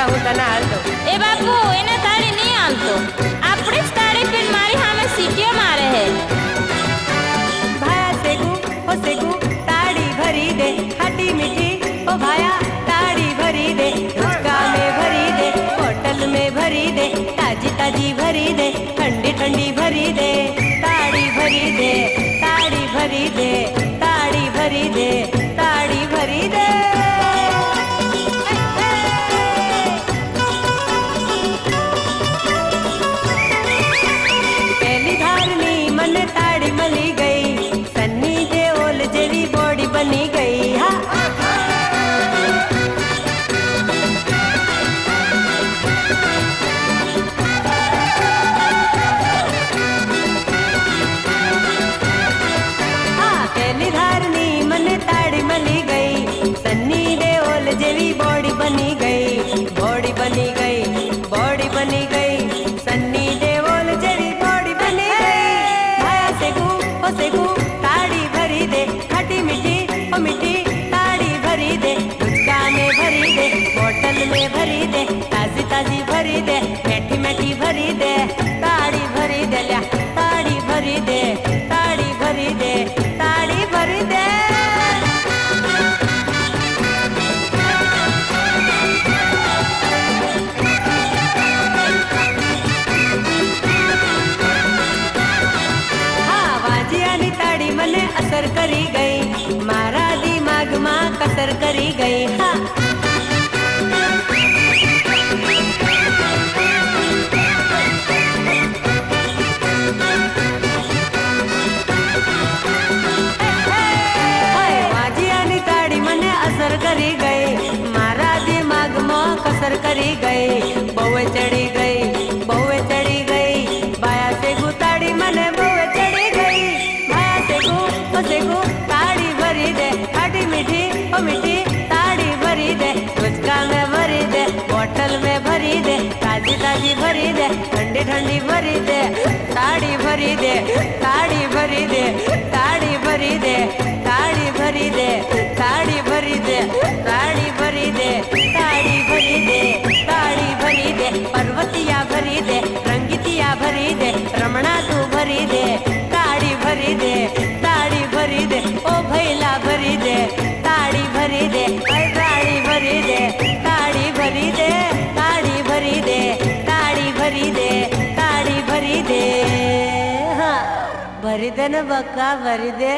લા હું તને હાલતો. એ બાપુ એને તાળી નહીં હાલતો. આપણે જ તાળી પીને મારી સામે સીટીઓ મારે હે. ભાયા સેગુ ઓ સેગુ તાળી ભરી દે ખાટી મીઠી ओ भाया ताड़ी भरी दे गुटका में भरी दे बोतल में भरी दे ताजी ताजी भरी दे ठंडी ठंडी भरी दे ताड़ी भरी दे ताड़ी भरी दे ताड़ी भरी दे ताड़ी भरी दे पहली धारनी मन ताड़ी मली गई सन्नी जे ओल जेवी बॉडी बनी गई हाँ सन्नी देओल जेवी बॉडी बनी गई बॉडी बनी गई बॉडी बनी गई सन्नी देओल जेवी बॉडी बनी गई भाया सेगू ताड़ी भरी दे खटी मीठी ओ मीठी ताड़ी भरी दे गुटका में भरी दे बोतल में भरी दे ताजी ताजी भरी दे मैठी मैठी भरी दे ताड़ी भरी दे ल्या ताड़ी भरी दे ताड़ी भरी दे ताड़ी भरी दे મને અસર કરી ગઈ મારા દિમાગમાં કસર કરી ગઈ હા વાજિયાની તાળી મને અસર કરી ગઈ મારા દિમાગમાં કસર કરી ગઈ બહુ ચડી ગઈ બહુ ચડી ગઈ બાયા સે ગુતાડી મને બહુ ચડી ગઈ सेगू ताड़ी भरी दे खाटी मीठी ओ मीठी ताड़ी भरी दे गुटका में भरी दे बोतल में भरी दे ताजी ताजी भरी दे ठंडी ठंडी भरी दे ताड़ी भरी दे ताड़ी भरी दे ताड़ी भरी दे ताड़ी भरी दे ताड़ी भरी दे ताड़ी भरी दे ताड़ी भरी दे ताड़ी भरी दे पर्वतिया भरी दे रंगीतिया भरी दे रमणा तू भरी दे ताड़ी भरी दे ताड़ी भरी दे ओ भैला भरी दे ताड़ी भरी दे ताड़ी भरी दे ताड़ी भरी दे ताड़ी भरी दे ताड़ी भरी दे ताड़ी भरी दे हाँ भरी दे न बक्का भरी दे